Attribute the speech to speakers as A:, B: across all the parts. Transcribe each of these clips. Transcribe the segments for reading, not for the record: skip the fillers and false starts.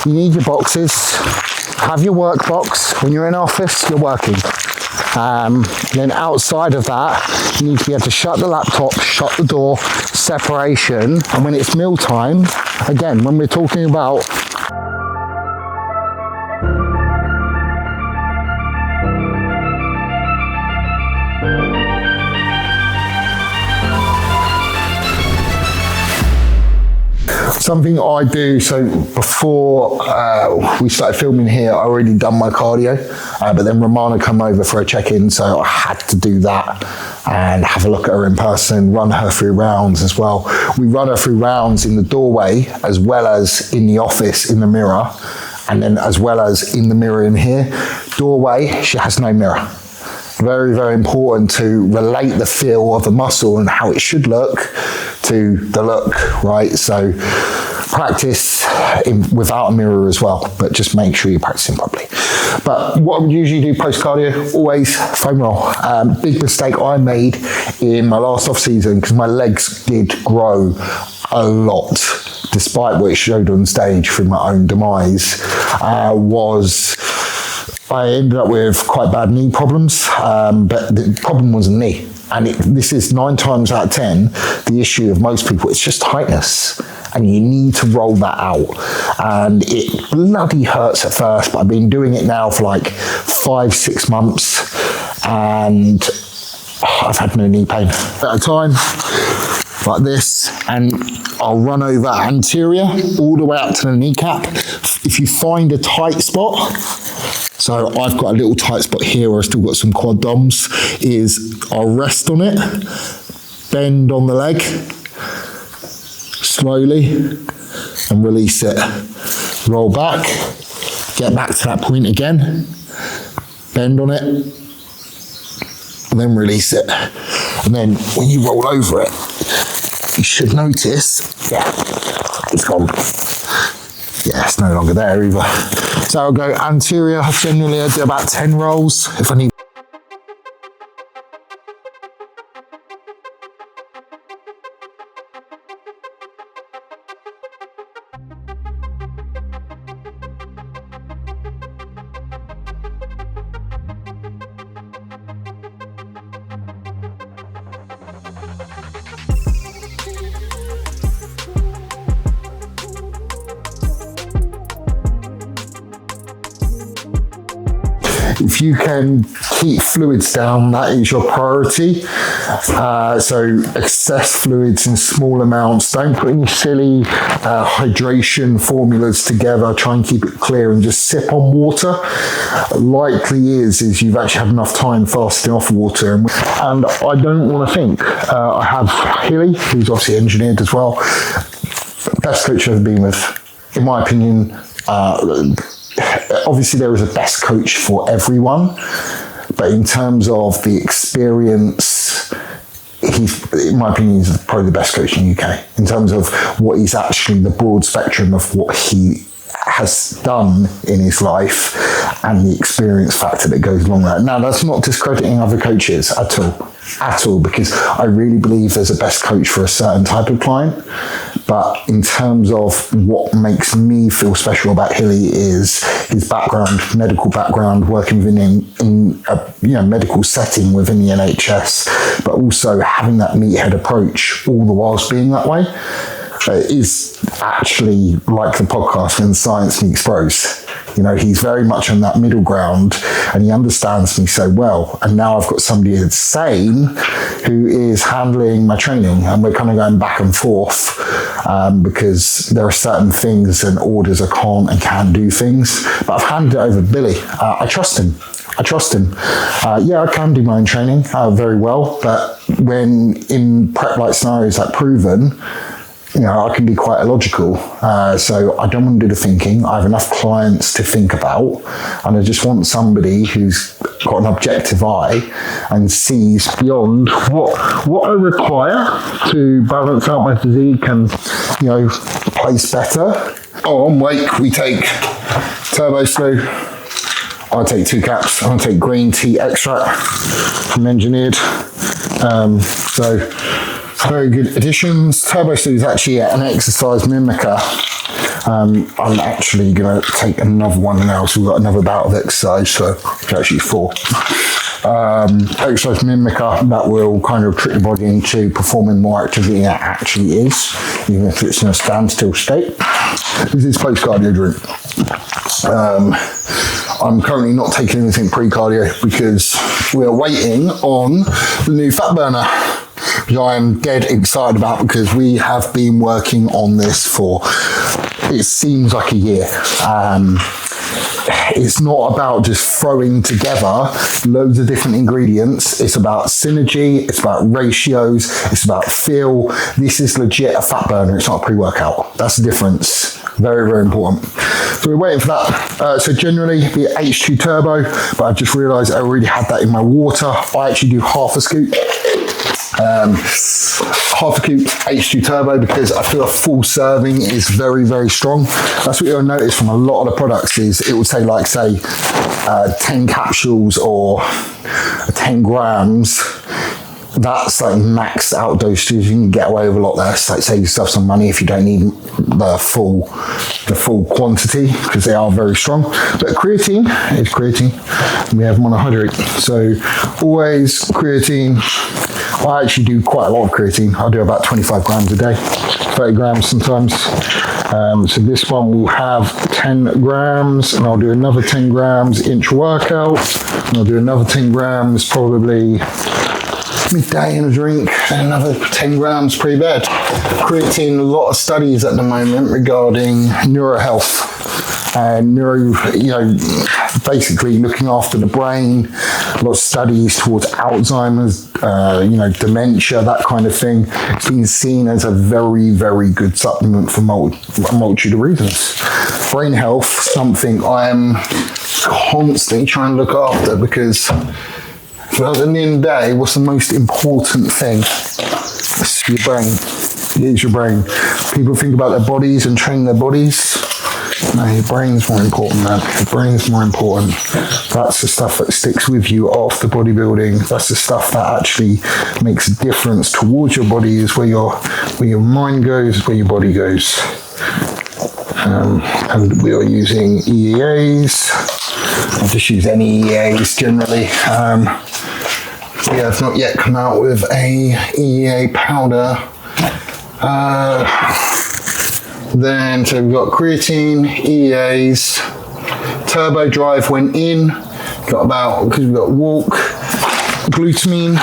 A: you need your boxes. Have your work box. When you're in office, you're working. Then outside of that, you need to be able to shut the laptop, shut the door, separation. And when it's meal time, again, when we're talking about something I do, so before we started filming here, I already done my cardio, but then Romana come over for a check-in, so I had to do that and have a look at her in person, run her through rounds as well. We run her through rounds in the doorway, as well as in the office in the mirror, and then as well as in the mirror in here. Doorway, she has no mirror. Very, very important to relate the feel of the muscle and how it should look to the look, right? So practice without a mirror as well, but just make sure you're practicing properly. But what I would usually do post-cardio, always foam roll. Big mistake I made in my last off-season, because my legs did grow a lot, despite what it showed on stage through my own demise, was I ended up with quite bad knee problems, but the problem was the knee. And this is 9 times out of 10, the issue of most people, it's just tightness. And you need to roll that out. And it bloody hurts at first, but I've been doing it now for like 5-6 months. And I've had no knee pain at a time, like this. And I'll run over anterior all the way up to the kneecap. If you find a tight spot, so I've got a little tight spot here where I've still got some quad DOMs, is I'll rest on it, bend on the leg, slowly, and release it. Roll back, get back to that point again, bend on it, and then release it. And then when you roll over it, you should notice, yeah, it's gone. Yeah, it's no longer there either. So I'll go anterior. Generally, I do about 10 rolls. If I need if you can keep fluids down, that is your priority. So excess fluids in small amounts. Don't put any silly hydration formulas together. Try and keep it clear and just sip on water. Likely is you've actually had enough time fasting off water. And I don't want to think. I have Hilly, who's obviously engineered as well. Best coach I've ever been with, in my opinion. Obviously there is a best coach for everyone, but in terms of the experience, in my opinion, he's probably the best coach in the UK in terms of what he's actually, the broad spectrum of what he has done in his life and the experience factor that goes along with that. Now, that's not discrediting other coaches at all, because I really believe there's a best coach for a certain type of client. But in terms of what makes me feel special about Hilly is his background, medical background, working in a medical setting within the NHS, but also having that meathead approach all the whilst being that way. Is actually like the podcast when science meets bros. You know, he's very much on that middle ground and he understands me so well. And now I've got somebody that's sane who is handling my training, and we're kind of going back and forth because there are certain things and orders I can't and can do things. But I've handed it over to Billy. I trust him. Yeah, I can do my own training very well, but when in prep like scenarios like Proven, you know, I can be quite illogical. So I don't want to do the thinking. I have enough clients to think about, and I just want somebody who's got an objective eye and sees beyond what I require to balance out my physique and, you know, place better. Oh, on wake, we take Turbo Slew. I take 2 caps. I take green tea extract from Engineered. So very good additions. Turbo Slew is actually an exercise mimicker I'm actually going to take another one now, so we've got another bout of exercise, so it's actually 4. Exercise mimicker that will kind of trick the body into performing more activity than it actually is, even if it's in a standstill state. This is post-cardio drink. I'm currently not taking anything pre-cardio because we're waiting on the new fat burner, which I am dead excited about because we have been working on this for, it seems like a year. It's not about just throwing together loads of different ingredients. It's about synergy, it's about ratios, it's about feel. This is legit a fat burner, it's not a pre-workout. That's the difference. Very, very important. So we're waiting for that. So generally the H2 Turbo, but I just realized I already had that in my water. I actually do half a scoop. Half a scoop H2 Turbo because I feel a full serving is very, very strong. That's what you'll notice from a lot of the products is it will say like, say, 10 capsules or 10 grams. That's like max out dosage. You can get away with a lot less. Like save yourself some money if you don't need the full quantity because they are very strong. But creatine is creatine. We have monohydrate. So always creatine. I actually do quite a lot of creatine. I do about 25 grams a day, 30 grams sometimes. So this one will have 10 grams and I'll do another 10 grams intra-workout and I'll do another 10 grams probably midday in a drink and another 10 grams pre-bed. Creatine, a lot of studies at the moment regarding neurohealth and basically looking after the brain. A lot of studies towards Alzheimer's, dementia, that kind of thing. It's been seen as a very, very good supplement for a multitude of reasons. Brain health, something I'm constantly trying to look after because at the end of the day, what's the most important thing? It's your brain. It is your brain. People think about their bodies and train their bodies. No, your brain's more important, man. Your brain's more important. That's the stuff that sticks with you after bodybuilding. That's the stuff that actually makes a difference towards your body, is where your mind goes, where your body goes. And we are using EEAs. I'll just use any EEAs generally. We have not yet come out with a EEA powder. Then, so we've got creatine, EEAs, turbo drive went in, because we've got walk, glutamine,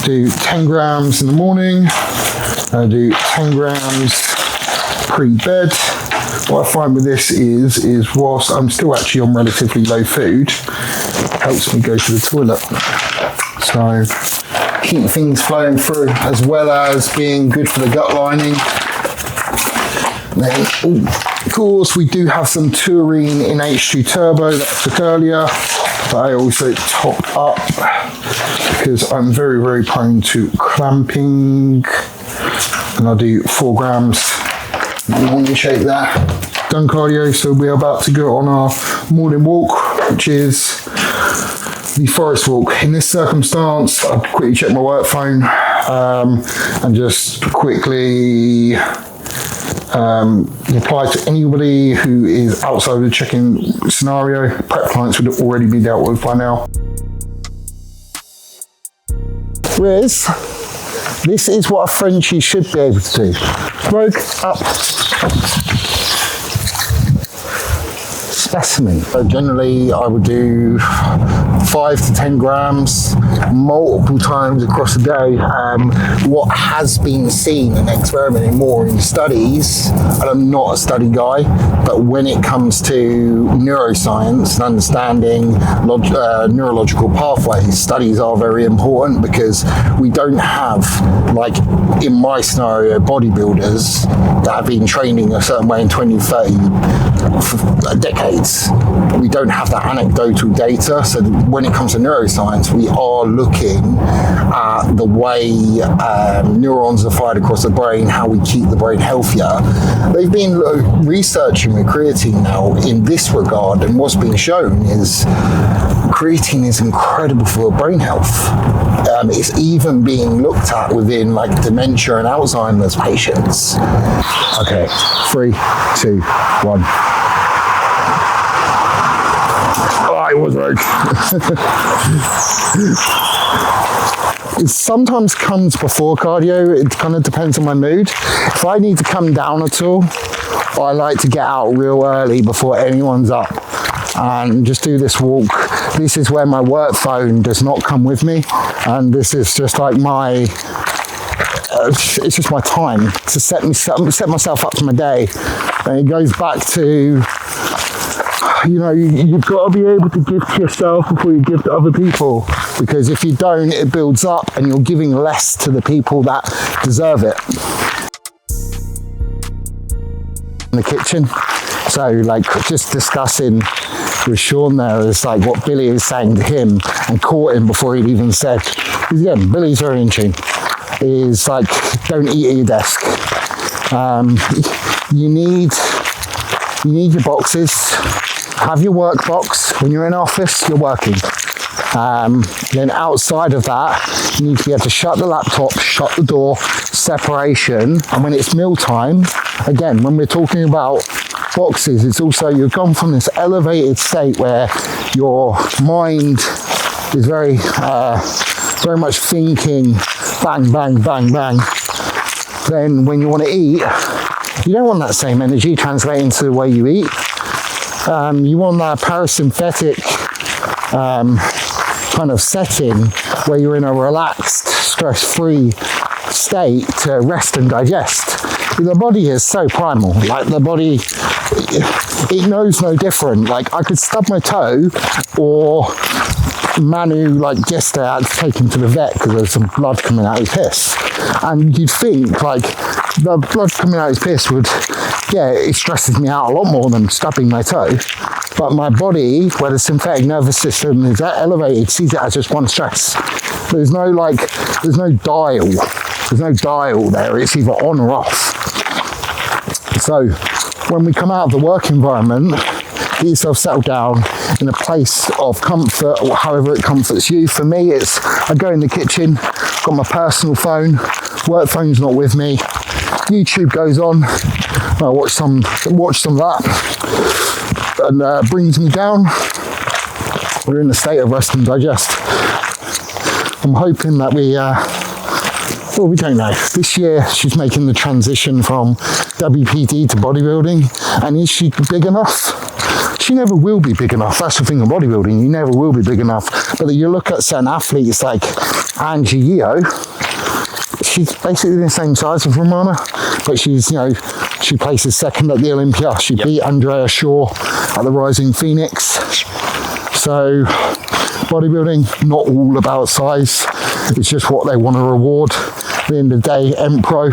A: do 10 grams in the morning, I do 10 grams pre-bed. What I find with this is whilst I'm still actually on relatively low food, it helps me go to the toilet. So keep things flowing through as well as being good for the gut lining. Then, of course, we do have some taurine in H2 Turbo that I took earlier, but I also topped up because I'm very, very prone to cramping. And I'll do 4 grams morning shake there. Done cardio, so we're about to go on our morning walk, which is the forest walk. In this circumstance, I'll quickly check my work phone and just quickly reply to anybody who is outside of the check-in scenario. Prep clients would already be dealt with by now. Riz, this is what a Frenchie should be able to do. Smoke up. Specimen. So generally I would do 5 to 10 grams multiple times across the day. What has been seen and experimenting more in studies, and I'm not a study guy, but when it comes to neuroscience and understanding neurological pathways, studies are very important because we don't have, like in my scenario, bodybuilders that have been training a certain way in 2030 for decades. We don't have that anecdotal data, so when it comes to neuroscience, we are looking at the way neurons are fired across the brain, how we keep the brain healthier. They've been researching with creatine now in this regard, and what's been shown is creatine is incredible for brain health. It's even being looked at within like dementia and Alzheimer's patients. Okay, 3, 2, 1. Oh, it was right. It sometimes comes before cardio. It kind of depends on my mood. If I need to come down at all, I like to get out real early before anyone's up and just do this walk. This is where my work phone does not come with me, and this is just like my it's just my time to set myself up for my day. And it goes back to, you know, you've got to be able to give to yourself before you give to other people, because if you don't, it builds up and you're giving less to the people that deserve it. In the kitchen, so like just discussing with Sean there is like what Billy is saying to him, and caught him before he'd even said, because again, Billy's very in tune, is like, don't eat at your desk. You need your boxes. Have your work box. When you're in office, you're working. Then outside of that, you need to be able to shut the laptop, shut the door, separation. And when it's meal time, again, when we're talking about boxes, it's also, you've gone from this elevated state where your mind is very much thinking, bang, bang, bang, bang. Then when you want to eat, you don't want that same energy translating to the way you eat. You want that parasympathetic kind of setting where you're in a relaxed, stress-free state to rest and digest. The body is so primal. Like the body, it knows no different. Like I could stub my toe, or Manu, like yesterday, I had to take him to the vet because there was some blood coming out of his piss. And you'd think like the blood coming out of his piss would, yeah, it stresses me out a lot more than stubbing my toe. But my body, where the sympathetic nervous system is elevated, sees it as just one stress. There's no dial. There's no dial there. It's either on or off. So when we come out of the work environment, get yourself settled down in a place of comfort, or however it comforts you. For me, it's I go in the kitchen, got my personal phone, work phone's not with me, YouTube goes on, I watch some of that, and brings me down. We're in a state of rest and digest. I'm hoping that we don't know. This year she's making the transition from WPD to bodybuilding, and is she big enough? She never will be big enough. That's the thing of bodybuilding, you never will be big enough. But you look at certain athletes like Angie Yeo, she's basically the same size as Romana, but she's, you know, she places second at the Olympia. She beat Andrea Shaw at the Rising Phoenix. So bodybuilding, not all about size. It's just what they want to reward. At the end of the day, EMPRO,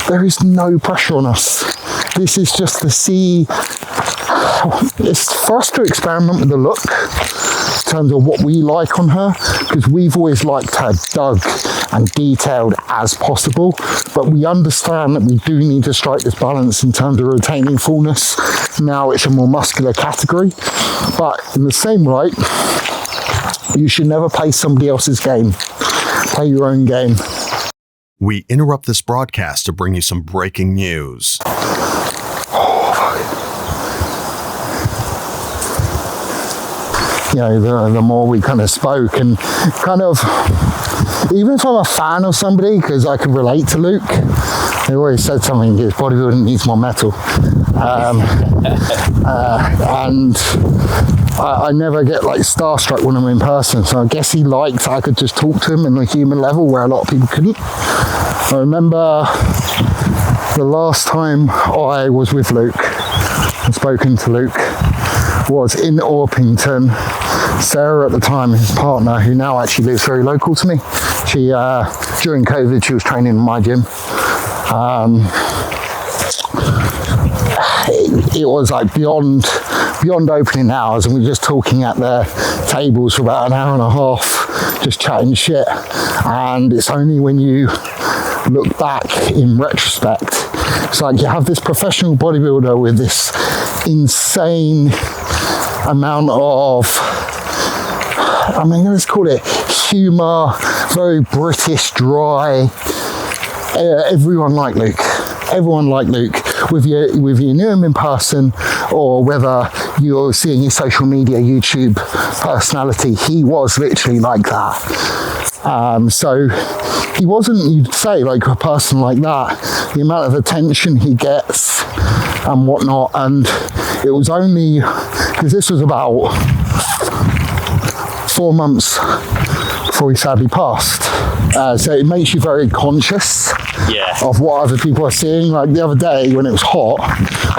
A: there is no pressure on us. This is just to see, it's for us to experiment with the look in terms of what we like on her, because we've always liked her dug and detailed as possible, but we understand that we do need to strike this balance in terms of retaining fullness. Now it's a more muscular category, but in the same right, you should never play somebody else's game. Play your own game.
B: We interrupt this broadcast to bring you some breaking news.
A: You know, the more we kind of spoke, and kind of, even if I'm a fan of somebody, because I can relate to Luke, he always said something, his bodybuilding needs more metal. And I never get like starstruck when I'm in person, so I guess he liked I could just talk to him on a human level where a lot of people couldn't. I remember the last time I was with Luke and spoken to Luke was in Orpington. Sarah at the time, his partner, who now actually lives very local to me, she during COVID she was training in my gym. It was like beyond opening hours, and we were just talking at the tables for about an hour and a half, just chatting shit. And it's only when you look back in retrospect, it's like you have this professional bodybuilder with this insane amount of, I mean, let's call it humor, very British, dry. Everyone liked Luke. Everyone liked Luke. With you knew him in person, or whether you're seeing his social media, YouTube personality, he was literally like that. So he wasn't, you'd say, like a person like that, the amount of attention he gets and whatnot. And it was only, because this was about 4 months before he sadly passed. So it makes you very conscious of what other people are seeing. Like the other day when it was hot,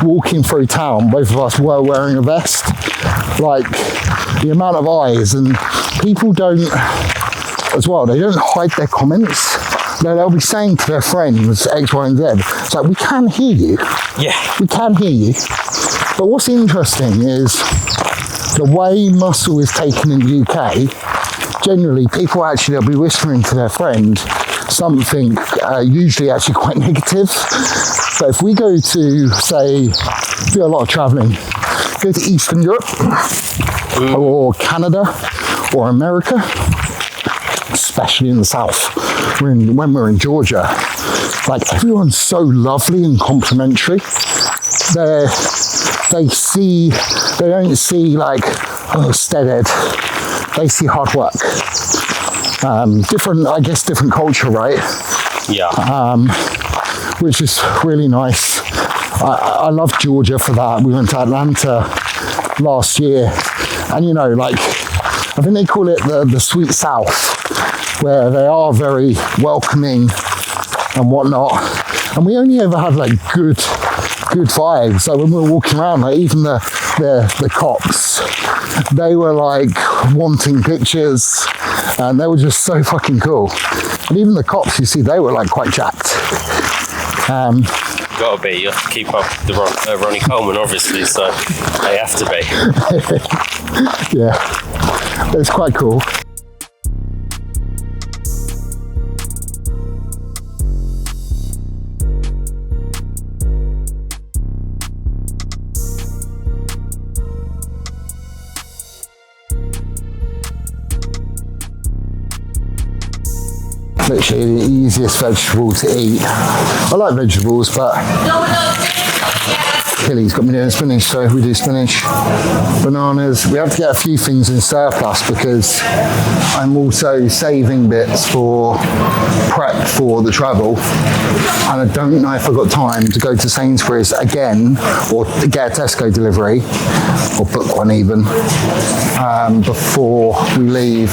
A: walking through town, both of us were wearing a vest. Like the amount of eyes, and people don't, as well, they don't hide their comments. They'll be saying to their friends X, Y, and Z. It's like, we can hear you.
C: Yeah.
A: We can hear you. But what's interesting is the way muscle is taken in the UK, generally people actually will be whispering to their friend something usually actually quite negative. So if we go to, say, do a lot of traveling, go to Eastern Europe or Canada or America, especially in the South, when we're in Georgia, like everyone's so lovely and complimentary. They don't see like, oh, steadhead. They see hard work. Different culture, right?
C: Yeah.
A: Which is really nice. I love Georgia for that. We went to Atlanta last year, and you know, like, I think they call it the Sweet South, where they are very welcoming and whatnot. And we only ever had like good vibes. So when we were walking around, like even the cops, they were like wanting pictures, and they were just so fucking cool. And even the cops, you see, they were like quite jacked.
C: Gotta be. You have to keep up the Ronnie Coleman, obviously, so they have to be.
A: Yeah, it's quite cool. Literally the easiest vegetable to eat. I like vegetables, but Killy's got me doing spinach, so we do spinach. Bananas. We have to get a few things in surplus because I'm also saving bits for prep for the travel, and I don't know if I've got time to go to Sainsbury's again or get a Tesco delivery or book one even before we leave.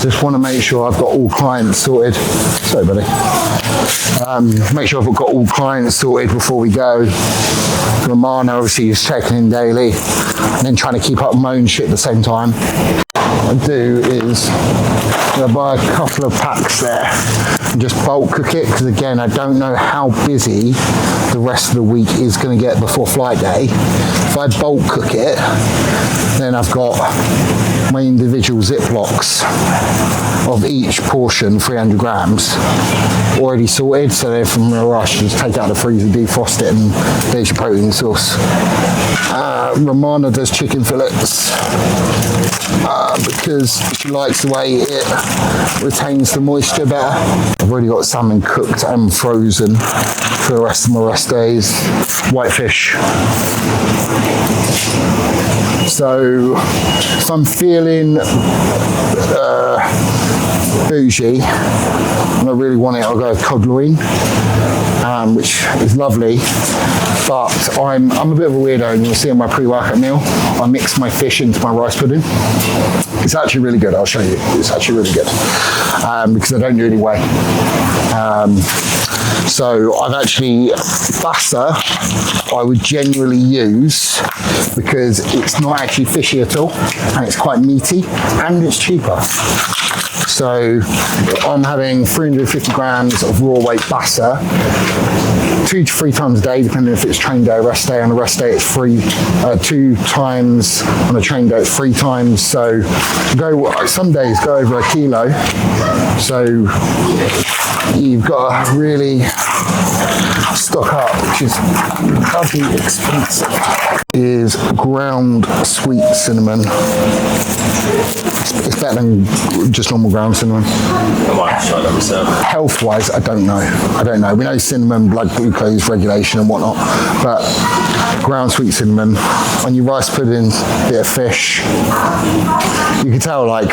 A: Just want to make sure I've got all clients sorted. Sorry, buddy. Make sure I've got all clients sorted before we go. Romana obviously is checking in daily, and then trying to keep up my own shit at the same time. What I do is I buy a couple of packs there and just bulk cook it, because again, I don't know how busy the rest of the week is going to get before flight day. If I bulk cook it, then I've got my individual Ziplocs of each portion, 300 grams, already sorted, so they're from a rush. Just take it out of the freezer, defrost it, and there's your protein source. Romana does chicken fillets because she likes the way it retains the moisture better. I've already got salmon cooked and frozen for the rest of my rest days. Whitefish. So if I'm feeling bougie and I really want it, I'll go cod loin, which is lovely. But I'm a bit of a weirdo, and you'll see in my pre-workout meal, I mix my fish into my rice pudding. It's actually really good. I'll show you. It's actually really good because I don't do any whey. So I've actually, bassa I would genuinely use because it's not actually fishy at all, and it's quite meaty, and it's cheaper. So I'm having 350 grams of raw weight bassa 2 to 3 times a day, depending if it's train day or rest day. On a rest day, it's 2 times. On a train day, it's 3 times. So some days go over a kilo. So you've got to really stock up, which is bloody expensive. Is ground sweet cinnamon. It's better than just normal ground cinnamon.
C: I might have to try that myself.
A: Health-wise, I don't know. We know cinnamon, blood glucose regulation and whatnot, but ground sweet cinnamon on your rice pudding, bit of fish. You can tell, like,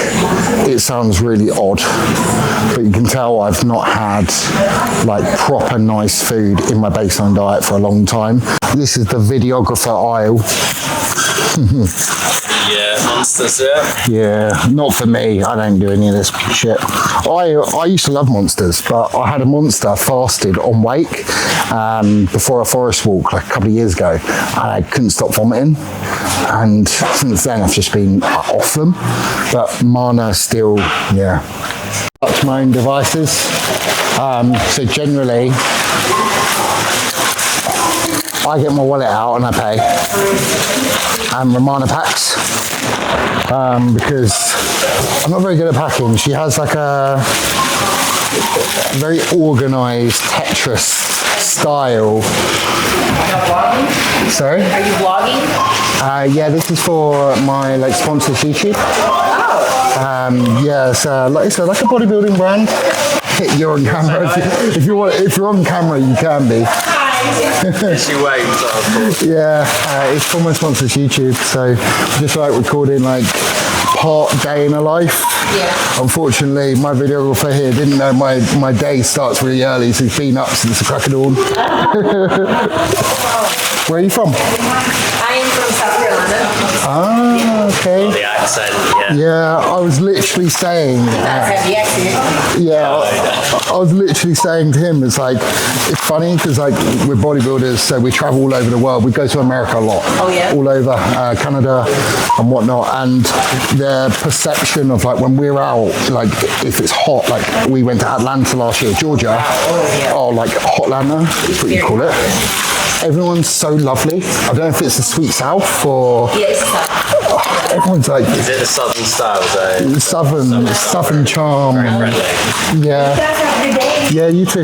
A: it sounds really odd, but you can tell I've not had like proper nice food in my baseline diet for a long time. This is the videographer aisle.
C: Yeah, monsters, yeah.
A: Yeah, not for me. I don't do any of this shit. I used to love monsters, but I had a monster fasted on wake before a forest walk like a couple of years ago, and I couldn't stop vomiting. And since then, I've just been off them. But Mana still, yeah. Touch my own devices. So generally, I get my wallet out and I pay. And Romana packs. Because I'm not very good at packing. She has like a very organised Tetris style. Sorry?
D: Are you vlogging?
A: Yeah, this is for my like sponsors YouTube. Yeah, it's like a bodybuilding brand. You're on camera. If you're on camera, you can be.
C: She waves.
A: Yeah, it's for my sponsors YouTube. So just like recording like part day in a life.
D: Yeah.
A: Unfortunately, my videographer here didn't know my day starts really early, so he's been up since the crack of dawn. Where are you from?
D: I am from South Carolina.
A: Ah, okay.
C: The accent, yeah.
A: Yeah, I was literally saying.
D: That's the accent.
A: Yeah, I was literally saying to him, it's like, it's funny because like we're bodybuilders, so we travel all over the world. We go to America a lot.
D: Oh yeah.
A: All over Canada and whatnot, and their perception of like when we're out, like if it's hot, like we went to Atlanta last year, Georgia. Oh, like Hotlanta, is what you call it. Everyone's so lovely. I don't know if it's the sweet South or.
D: Yeah, it's South.
A: Everyone's like.
C: Is it the southern style though?
A: Southern charm.
C: Very friendly.
A: Yeah.
D: You guys have a good day.
A: Yeah, you too.